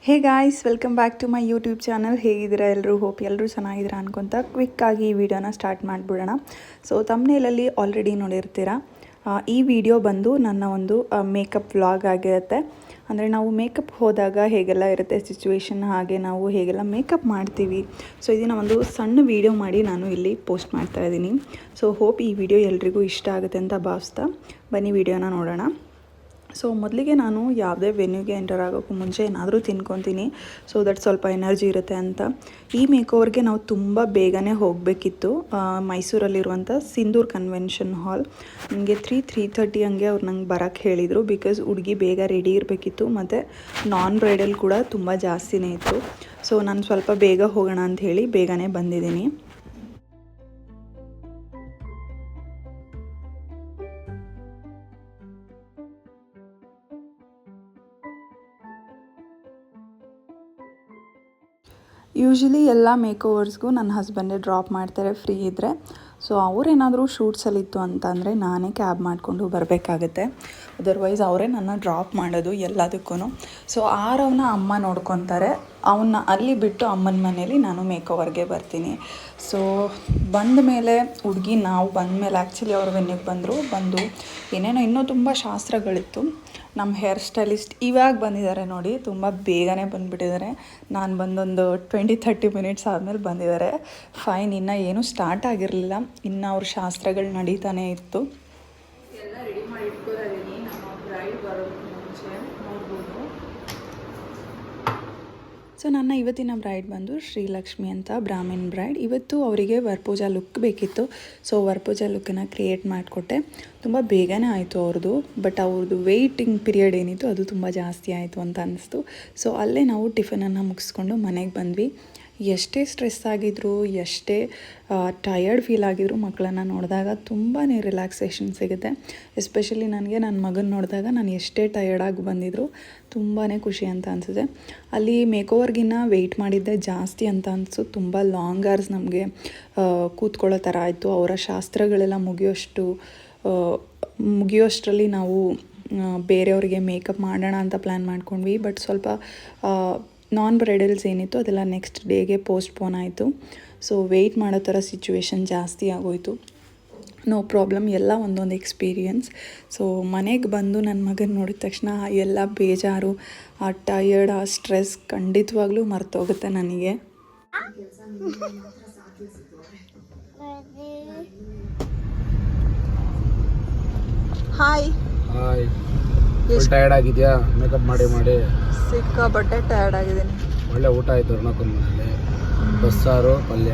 Hey guys, welcome back to my YouTube channel. ಹೇಗಿದ್ದೀರಾ ಎಲ್ಲರೂ? Hope ಎಲ್ಲರೂ ಚೆನ್ನಾಗಿದ್ದೀರಾ ಅನ್ಕೊತ ಕ್ವಿಕ್ಕಾಗಿ ಈ ವಿಡಿಯೋನ ಸ್ಟಾರ್ಟ್ ಮಾಡಿಬಿಡೋಣ. ಸೊ ತಮ್ನೇಲಲ್ಲಿ ಆಲ್ರೆಡಿ ನೋಡಿರ್ತೀರ. ಈ ವಿಡಿಯೋ ಬಂದು ನನ್ನ ಒಂದು ಮೇಕಪ್ ವ್ಲಾಗ್ ಆಗಿರುತ್ತೆ. ಅಂದರೆ ನಾವು ಮೇಕಪ್ ಹೋದಾಗ ಹೇಗೆಲ್ಲ ಇರುತ್ತೆ ಸಿಚುವೇಶನ್, ಹಾಗೆ ನಾವು ಹೇಗೆಲ್ಲ ಮೇಕಪ್ ಮಾಡ್ತೀವಿ. ಸೊ ಇದನ್ನು ಒಂದು ಸಣ್ಣ ವಿಡಿಯೋ ಮಾಡಿ ನಾನು ಇಲ್ಲಿ ಪೋಸ್ಟ್ ಮಾಡ್ತಾ ಇದ್ದೀನಿ. ಸೊ ಹೋಪ್ ಈ ವಿಡಿಯೋ ಎಲ್ರಿಗೂ ಇಷ್ಟ ಆಗುತ್ತೆ ಅಂತ ಭಾವಿಸ್ತಾ ಬನ್ನಿ ವಿಡಿಯೋನ ನೋಡೋಣ. ಸೊ ಮೊದಲಿಗೆ ನಾನು ಯಾವುದೇ ವೆನ್ಯೂಗೆ ಎಂಟರ್ ಆಗೋಕ್ಕೂ ಮುಂಚೆ ಏನಾದರೂ ತಿನ್ಕೊತೀನಿ, ಸೊ ದಟ್ ಸ್ವಲ್ಪ ಎನರ್ಜಿ ಇರುತ್ತೆ ಅಂತ. ಈ ಮೇಕೋವರ್ಗೆ ನಾವು ತುಂಬ ಬೇಗನೆ ಹೋಗಬೇಕಿತ್ತು. ಮೈಸೂರಲ್ಲಿರುವಂಥ ಸಿಂಧೂರ್ ಕನ್ವೆನ್ಷನ್ ಹಾಲ್. ನನಗೆ 3:30 ಹಂಗೆ ಅವ್ರು ನಂಗೆ ಬರೋಕ್ಕೆ ಹೇಳಿದರು. ಬಿಕಾಸ್ ಹುಡುಗಿ ಬೇಗ ರೆಡಿ ಇರಬೇಕಿತ್ತು ಮತ್ತು ನಾನ್ ಬ್ರೈಡಲ್ ಕೂಡ ತುಂಬ ಜಾಸ್ತಿನೇ ಇತ್ತು. ಸೊ ನಾನು ಸ್ವಲ್ಪ ಬೇಗ ಹೋಗೋಣ ಅಂತ ಹೇಳಿ ಬೇಗನೆ ಬಂದಿದ್ದೀನಿ. ಯೂಶ್ವಲಿ ಎಲ್ಲ ಮೇಕೋವರ್ಸ್ಗೂ ನನ್ನ ಹಸ್ಬೆಂಡೇ ಡ್ರಾಪ್ ಮಾಡ್ತಾರೆ ಫ್ರೀ ಇದ್ದರೆ. ಸೊ ಅವರೇನಾದರೂ ಶೂಟ್ಸಲ್ಲಿತ್ತು ಅಂತ ಅಂದರೆ ನಾನೇ ಕ್ಯಾಬ್ ಮಾಡಿಕೊಂಡು ಬರಬೇಕಾಗತ್ತೆ. ಅದರ್ವೈಸ್ ಅವರೇ ನನ್ನ ಡ್ರಾಪ್ ಮಾಡೋದು ಎಲ್ಲದಕ್ಕೂ. ಸೊ ಆರವನ್ನ ಅಮ್ಮ ನೋಡ್ಕೊತಾರೆ. ಅವನ್ನ ಅಲ್ಲಿ ಬಿಟ್ಟು ಅಮ್ಮನ ಮನೇಲಿ ನಾನು ಮೇಕೋವರ್ಗೆ ಬರ್ತೀನಿ. ಸೊ ಬಂದ ಮೇಲೆ ಹುಡುಗಿ ನಾವು ಬಂದ ಮೇಲೆ ಆ್ಯಕ್ಚುಲಿ ಅವ್ರ ವೆನ್ಯೂಗೆ ಬಂದು ಏನೇನೋ ಇನ್ನೂ ತುಂಬ ಶಾಸ್ತ್ರಗಳಿತ್ತು. ನಮ್ಮ ಹೇರ್ ಸ್ಟೈಲಿಸ್ಟ್ ಇವಾಗ ಬಂದಿದ್ದಾರೆ ನೋಡಿ, ತುಂಬ ಬೇಗನೆ ಬಂದುಬಿಟ್ಟಿದ್ದಾರೆ. ನಾನು ಬಂದೊಂದು 20-30 ಮಿನಿಟ್ಸ್ ಆದಮೇಲೆ ಬಂದಿದ್ದಾರೆ. ಫೈನ್, ಇನ್ನೂ ಏನೂ ಸ್ಟಾರ್ಟ್ ಆಗಿರಲಿಲ್ಲ, ಇನ್ನು ಅವ್ರ ಶಾಸ್ತ್ರಗಳು ನಡೀತಾನೆ ಇತ್ತು. ಎಲ್ಲ ರೆಡಿ ಮಾಡಿ ಇಟ್ಕೋತೀನಿ. ನಮ್ಮ ಬ್ರೈಡ್ ಬರೋದಕ್ಕೆ ಮುಂಚೆ ನೋಡ್ಬೋದು. ಸೊ ನನ್ನ ಇವತ್ತಿನ ಬ್ರೈಡ್ ಬಂದು ಶ್ರೀಲಕ್ಷ್ಮಿ ಅಂತ, ಬ್ರಾಹ್ಮಿನ್ ಬ್ರೈಡ್. ಇವತ್ತು ಅವರಿಗೆ ವರಪೂಜಾ ಲುಕ್ ಬೇಕಿತ್ತು. ಸೊ ವರಪೂಜಾ ಲುಕ್ಕನ್ನು ಕ್ರಿಯೇಟ್ ಮಾಡಿಕೊಟ್ಟೆ. ತುಂಬ ಬೇಗನೆ ಆಯಿತು ಅವ್ರದ್ದು. ಬಟ್ ಅವ್ರದ್ದು ವೆಯ್ಟಿಂಗ್ ಪೀರಿಯಡ್ ಏನಿತ್ತು ಅದು ತುಂಬ ಜಾಸ್ತಿ ಆಯಿತು ಅಂತ ಅನ್ನಿಸ್ತು. ಸೊ ಅಲ್ಲೇ ನಾವು ಟಿಫನನ್ನು ಮುಗಿಸ್ಕೊಂಡು ಮನೆಗೆ ಬಂದ್ವಿ. ಎಷ್ಟೇ ಸ್ಟ್ರೆಸ್ ಆಗಿದ್ರು, ಎಷ್ಟೇ ಟಯರ್ಡ್ ಫೀಲ್ ಆಗಿದ್ರು, ಮಕ್ಕಳನ್ನು ನೋಡಿದಾಗ ತುಂಬಾ ರಿಲ್ಯಾಕ್ಸೇಷನ್ ಸಿಗುತ್ತೆ. ಎಸ್ಪೆಷಲಿ ನನಗೆ ನನ್ನ ಮಗನ ನೋಡಿದಾಗ ನಾನು ಎಷ್ಟೇ ಟಯರ್ಡಾಗಿ ಬಂದಿದ್ರು ತುಂಬಾ ಖುಷಿ ಅಂತ ಅನಿಸಿದೆ. ಅಲ್ಲಿ ಮೇಕೋವರ್ಗಿನ್ನ ವೆಯ್ಟ್ ಮಾಡಿದ್ದೆ ಜಾಸ್ತಿ ಅಂತ ಅನಿಸು. ತುಂಬ ಲಾಂಗ್ ಅವರ್ಸ್ ನಮಗೆ ಕೂತ್ಕೊಳ್ಳೋ ಥರ ಆಯಿತು. ಅವರ ಶಾಸ್ತ್ರಗಳೆಲ್ಲ ಮುಗಿಯೋಷ್ಟರಲ್ಲಿ ನಾವು ಬೇರೆಯವರಿಗೆ ಮೇಕಪ್ ಮಾಡೋಣ ಅಂತ ಪ್ಲ್ಯಾನ್ ಮಾಡ್ಕೊಂಡ್ವಿ. ಬಟ್ ಸ್ವಲ್ಪ ನಾನ್ ಬ್ರೈಡಲ್ಸ್ ಏನಿತ್ತು ಅದೆಲ್ಲ ನೆಕ್ಸ್ಟ್ ಡೇಗೆ ಪೋಸ್ಟ್ಪೋನ್ ಆಯಿತು. ಸೊ ವೆಯ್ಟ್ ಮಾಡೋ ಥರ ಸಿಚುವೇಶನ್ ಜಾಸ್ತಿ ಆಗೋಯಿತು. ನೋ ಪ್ರಾಬ್ಲಮ್, ಎಲ್ಲ ಒಂದೊಂದು ಎಕ್ಸ್ಪೀರಿಯನ್ಸ್. ಸೊ ಮನೆಗೆ ಬಂದು ನನ್ನ ಮಗನ ನೋಡಿದ ತಕ್ಷಣ ಎಲ್ಲ ಬೇಜಾರು, ಆ ಟಯರ್ಡ್, ಆ ಸ್ಟ್ರೆಸ್ ಖಂಡಿತವಾಗ್ಲೂ ಮರ್ತೋಗುತ್ತೆ ನನಗೆ. ಹಾಯ್ ಹಾಯ್, ಟಯರ್ಡ್ ಆಗಿದೆಯಾ? ಮೇಕಪ್ ಮಾಡಿ ಸಿಕ್ಕಾಪಟ್ಟೆ ಟಯರ್ಡ್ ಆಗಿದ್ದೀನಿ. ಒಳ್ಳೆ ಊಟ ಆಯಿತು ಅರ್ಣಕನ ಮನೇಲಿ. ಬಸ್ಸಾರು ಪಲ್ಯ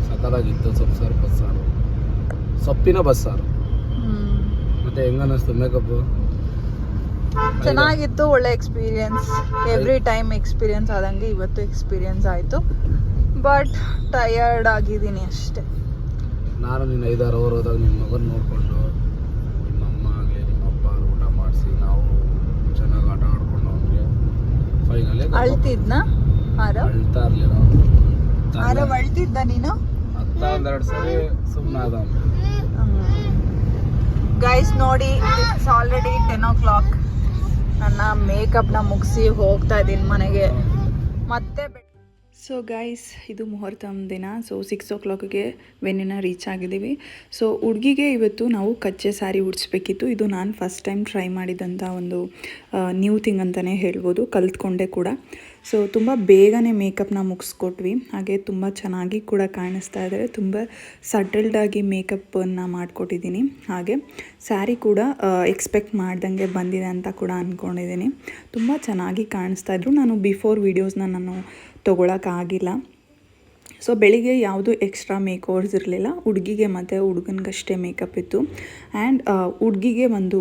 ಸಕ್ಕತ್ತಾಗಿತ್ತು. ಸೊಪ್ಪು ಬಸ್ಸಾರು, ಸೊಪ್ಪಿನ ಬಸ್ಸಾರು. ಮತ್ತೆ ಹೆಂಗನ್ನಿಸ್ತು ಮೇಕಪ್? ಚೆನ್ನಾಗಿತ್ತು, ಒಳ್ಳೆ ಎಕ್ಸ್ಪೀರಿಯನ್ಸ್. ಎವ್ರಿ ಟೈಮ್ ಎಕ್ಸ್ಪೀರಿಯನ್ಸ್ ಆದಂಗೆ ಇವತ್ತು ಎಕ್ಸ್ಪೀರಿಯನ್ಸ್ ಆಯಿತು. ಬಟ್ ಟಯರ್ಡ್ ಆಗಿದ್ದೀನಿ ಅಷ್ಟೆ. ನಾನು ನಿನ್ನ 5-6 ಅವರ್ ಹೋದಾಗ ನಿಮ್ಮ ಮಗನ ನೋಡಿಕೊಂಡು ನಿಮ್ಮಮ್ಮ ಆಗಲಿ ನಿಮ್ಮ ಅಪ್ಪ ಊಟ ಮಾಡಿಸಿ ನಾವು ಚೆನ್ನಾಗಿ ಆಟ ಆಡ್ಕೊಂಡು ಅವನಿಗೆ ಫೈನಲಿ ಅಳ್ತಿದ್ನ? ಅಳ್ತಾ ಇರಲಿಲ್ಲ. ಅಳ್ತಿದ್ದ ನೀನು? 12 ಸರಿ ಸುಮ್ಮನೆ ಆದ. ಗೈಸ್ ನೋಡಿ, ಇಟ್ಸ್ ಆಲ್ರೆಡಿ 10 o'clock. ನನ್ನ ಮೇಕಪ್ನ ಮುಗಿಸಿ ಹೋಗ್ತಾ ಇದ್ದೀನಿ ಮನೆಗೆ ಮತ್ತೆ. ಸೊ ಗೈಸ್, ಇದು ಮುಹೂರ್ತಮ್ ದಿನ. ಸೊ 6 o'clockಗೆ ವೆನ್ಯೂನ ರೀಚ್ ಆಗಿದ್ದೀವಿ. ಸೊ ಹುಡುಗಿಗೆ ಇವತ್ತು ನಾವು ಕಚ್ಚೆ ಸ್ಯಾರಿ ಉಡಿಸ್ಬೇಕಿತ್ತು. ಇದು ನಾನು ಫಸ್ಟ್ ಟೈಮ್ ಟ್ರೈ ಮಾಡಿದಂಥ ಒಂದು ನ್ಯೂ ಥಿಂಗ್ ಅಂತಲೇ ಹೇಳ್ಬೋದು, ಕಲ್ತ್ಕೊಂಡೆ ಕೂಡ. ಸೊ ತುಂಬ ಬೇಗನೆ ಮೇಕಪ್ನ ಮುಗಿಸ್ಕೊಟ್ವಿ. ಹಾಗೆ ತುಂಬ ಚೆನ್ನಾಗಿ ಕೂಡ ಕಾಣಿಸ್ತಾ ಇದ್ದಾರೆ. ತುಂಬ ಸಟಲ್ಡಾಗಿ ಮೇಕಪ್ಪನ್ನು ಮಾಡಿಕೊಟ್ಟಿದ್ದೀನಿ. ಹಾಗೆ ಸ್ಯಾರಿ ಕೂಡ ಎಕ್ಸ್ಪೆಕ್ಟ್ ಮಾಡ್ದಂಗೆ ಬಂದಿದೆ ಅಂತ ಕೂಡ ಅಂದ್ಕೊಂಡಿದ್ದೀನಿ. ತುಂಬ ಚೆನ್ನಾಗಿ ಕಾಣಿಸ್ತಾ ಇದ್ರು. ನಾನು ಬಿಫೋರ್ ವೀಡಿಯೋಸ್ನ ನಾನು ತೊಗೊಳಕ್ಕಾಗಿಲ್ಲ. ಸೊ ಬೆಳಿಗ್ಗೆ ಯಾವುದೂ ಎಕ್ಸ್ಟ್ರಾ ಮೇಕೋವರ್ಸ್ ಇರಲಿಲ್ಲ. ಹುಡುಗಿಗೆ ಮತ್ತು ಹುಡುಗನಿಗಷ್ಟೇ ಮೇಕಪ್ ಇತ್ತು. ಆ್ಯಂಡ್ ಹುಡುಗಿಗೆ ಒಂದು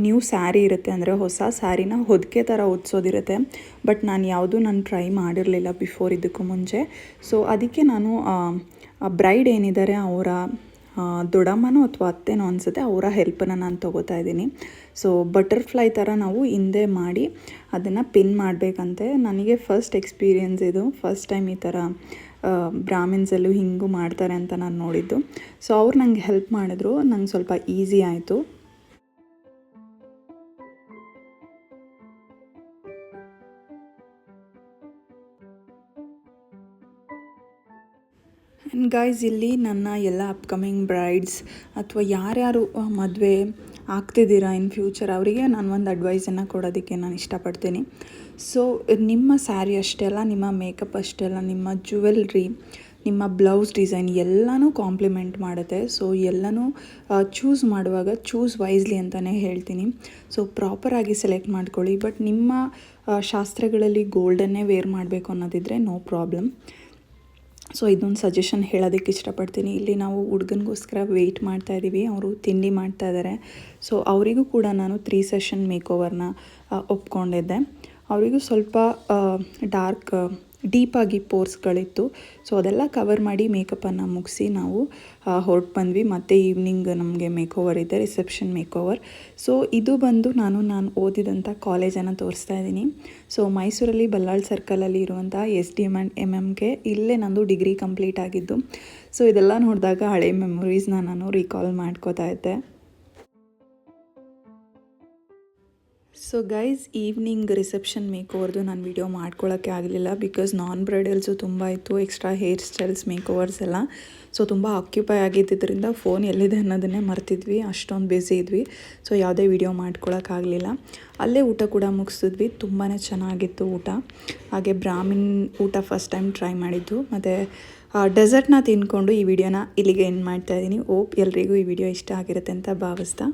ನ್ಯೂ ಸ್ಯಾರಿ ಇರುತ್ತೆ, ಅಂದರೆ ಹೊಸ ಸ್ಯಾರಿನ ಹೊದಿಕೆ ಥರ ಹೊದಿಸೋದಿರುತ್ತೆ. ಬಟ್ ನಾನು ಟ್ರೈ ಮಾಡಿರಲಿಲ್ಲ ಬಿಫೋರ್, ಇದಕ್ಕೂ ಮುಂಚೆ. ಸೊ ಅದಕ್ಕೆ ನಾನು ಬ್ರೈಡ್ ಏನಿದ್ದಾರೆ ಅವರ ದೊಡ್ಡಮ್ಮನೋ ಅಥವಾ ಅತ್ತೆನೋ ಅನಿಸುತ್ತೆ, ಅವರ ಹೆಲ್ಪನ್ನು ನಾನು ತೊಗೋತಾ ಇದ್ದೀನಿ. ಸೊ ಬಟರ್ಫ್ಲೈ ಥರ ನಾವು ಹಿಂದೆ ಮಾಡಿ ಅದನ್ನು ಪಿನ್ ಮಾಡಬೇಕಂತೆ. ನನಗೆ ಫಸ್ಟ್ ಎಕ್ಸ್ಪೀರಿಯನ್ಸ್ ಇದು. ಫಸ್ಟ್ ಟೈಮ್ ಈ ಥರ ಬ್ರಾಹ್ಮಿನ್ಸಲ್ಲೂ ಹಿಂಗೂ ಮಾಡ್ತಾರೆ ಅಂತ ನಾನು ನೋಡಿದ್ದು. ಸೊ ಅವ್ರು ನಂಗೆ ಹೆಲ್ಪ್ ಮಾಡಿದ್ರು, ನಂಗೆ ಸ್ವಲ್ಪ ಈಸಿ ಆಯಿತು. ಆ್ಯಂಡ್ ಗೈಸ್ ಇಲ್ಲಿ ನನ್ನ ಎಲ್ಲ ಅಪ್ಕಮಿಂಗ್ ಬ್ರೈಡ್ಸ್ ಅಥವಾ ಯಾರ್ಯಾರು ಮದುವೆ ಆಗ್ತಿದ್ದೀರಾ ಇನ್ ಫ್ಯೂಚರ್ ಅವರಿಗೆ ನಾನು ಒಂದು ಅಡ್ವೈಸನ್ನು ಕೊಡೋದಕ್ಕೆ ನಾನು ಇಷ್ಟಪಡ್ತೀನಿ. ಸೊ ನಿಮ್ಮ ಸ್ಯಾರಿ ಅಷ್ಟೇ ಅಲ್ಲ, ನಿಮ್ಮ ಮೇಕಪ್ ಅಷ್ಟೇ ಅಲ್ಲ, ನಿಮ್ಮ ಜ್ಯುವೆಲ್ರಿ, ನಿಮ್ಮ ಬ್ಲೌಸ್ ಡಿಸೈನ್ ಎಲ್ಲನೂ ಕಾಂಪ್ಲಿಮೆಂಟ್ ಮಾಡುತ್ತೆ. ಸೊ ಎಲ್ಲನೂ ಚೂಸ್ ಮಾಡುವಾಗ ಚೂಸ್ ವೈಸ್ಲಿ ಅಂತಲೇ ಹೇಳ್ತೀನಿ. ಸೊ ಪ್ರಾಪರಾಗಿ ಸೆಲೆಕ್ಟ್ ಮಾಡ್ಕೊಳ್ಳಿ. ಬಟ್ ನಿಮ್ಮ ಶಾಸ್ತ್ರಗಳಲ್ಲಿ ಗೋಲ್ಡನ್ನೇ ವೇರ್ ಮಾಡಬೇಕು ಅನ್ನೋದಿದ್ದರೆ ನೋ ಪ್ರಾಬ್ಲಮ್. ಸೊ ಇದೊಂದು ಸಜೆಷನ್ ಹೇಳೋದಕ್ಕೆ ಇಷ್ಟಪಡ್ತೀನಿ. ಇಲ್ಲಿ ನಾವು ಹುಡುಗನಿಗೋಸ್ಕರ ವೆಯ್ಟ್ ಮಾಡ್ತಾಯಿದ್ದೀವಿ, ಅವರು ತಿಂಡಿ ಮಾಡ್ತಾಯಿದ್ದಾರೆ. ಸೊ ಅವರಿಗೂ ಕೂಡ ನಾನು 3 ಸೆಷನ್ ಮೇಕೋವರ್ನ ಒಪ್ಕೊಂಡಿದ್ದೆ. ಅವರಿಗೂ ಸ್ವಲ್ಪ ಡಾರ್ಕ್ ಡೀಪಾಗಿ ಪೋರ್ಸ್ಗಳಿತ್ತು. ಸೊ ಅದೆಲ್ಲ ಕವರ್ ಮಾಡಿ ಮೇಕಪ್ಪನ್ನು ಮುಗಿಸಿ ನಾವು ಹೊರಟು ಬಂದ್ವಿ. ಮತ್ತು ಈವ್ನಿಂಗ್ ನಮಗೆ ಮೇಕೋವರ್ ಇದೆ, ರಿಸೆಪ್ಷನ್ ಮೇಕೋವರ್. ಸೊ ಇದು ಬಂದು ನಾನು ಓದಿದಂಥ ಕಾಲೇಜನ್ನು ತೋರಿಸ್ತಾ ಇದ್ದೀನಿ. ಸೊ ಮೈಸೂರಲ್ಲಿ ಬಲ್ಲಾಳ್ ಸರ್ಕಲಲ್ಲಿ ಇರುವಂಥ SDM ಆ್ಯಂಡ್ MMಗೆ ಇಲ್ಲೇ ನಂದು ಡಿಗ್ರಿ ಕಂಪ್ಲೀಟ್ ಆಗಿದ್ದು. ಸೊ ಇದೆಲ್ಲ ನೋಡಿದಾಗ ಹಳೆ ಮೆಮೊರೀಸ್ನ ನಾನು ರೀಕಾಲ್ ಮಾಡ್ಕೋತಾ ಇದ್ದೆ. ಸೊ ಗೈಸ್, ಈವ್ನಿಂಗ್ ರಿಸೆಪ್ಷನ್ ಮೇಕೋವರ್ದು ನಾನು ವಿಡಿಯೋ ಮಾಡ್ಕೊಳ್ಳೋಕ್ಕೆ ಆಗಲಿಲ್ಲ. ಬಿಕಾಸ್ ನಾನ್ ಬ್ರೈಡಲ್ಸು ತುಂಬ ಇತ್ತು, ಎಕ್ಸ್ಟ್ರಾ ಹೇರ್ ಸ್ಟೈಲ್ಸ್ ಮೇಕೋವರ್ಸ್ ಎಲ್ಲ. ಸೊ ತುಂಬ ಆಕ್ಯುಪೈ ಆಗಿದ್ದರಿಂದ ಫೋನ್ ಎಲ್ಲಿದೆ ಅನ್ನೋದನ್ನೇ ಮರ್ತಿದ್ವಿ, ಅಷ್ಟೊಂದು ಬ್ಯುಸಿ ಇದ್ವಿ. ಸೊ ಯಾವುದೇ ವಿಡಿಯೋ ಮಾಡ್ಕೊಳ್ಳೋಕ್ಕಾಗಲಿಲ್ಲ. ಅಲ್ಲೇ ಊಟ ಕೂಡ ಮುಗಿಸಿದ್ವಿ, ತುಂಬಾ ಚೆನ್ನಾಗಿತ್ತು ಊಟ. ಹಾಗೆ ಬ್ರಾಹ್ಮಿನ್ ಊಟ ಫಸ್ಟ್ ಟೈಮ್ ಟ್ರೈ ಮಾಡಿದ್ದು. ಮತ್ತು ಡೆಸರ್ಟ್ನ ತಿಂದ್ಕೊಂಡು ಈ ವಿಡಿಯೋನ ಇಲ್ಲಿಗೆ ಎಂಡ್ ಮಾಡ್ತಾಯಿದ್ದೀನಿ. ಓಪ್ ಎಲ್ರಿಗೂ ಈ ವಿಡಿಯೋ ಇಷ್ಟ ಆಗಿರುತ್ತೆ ಅಂತ ಭಾವಿಸ್ತಾ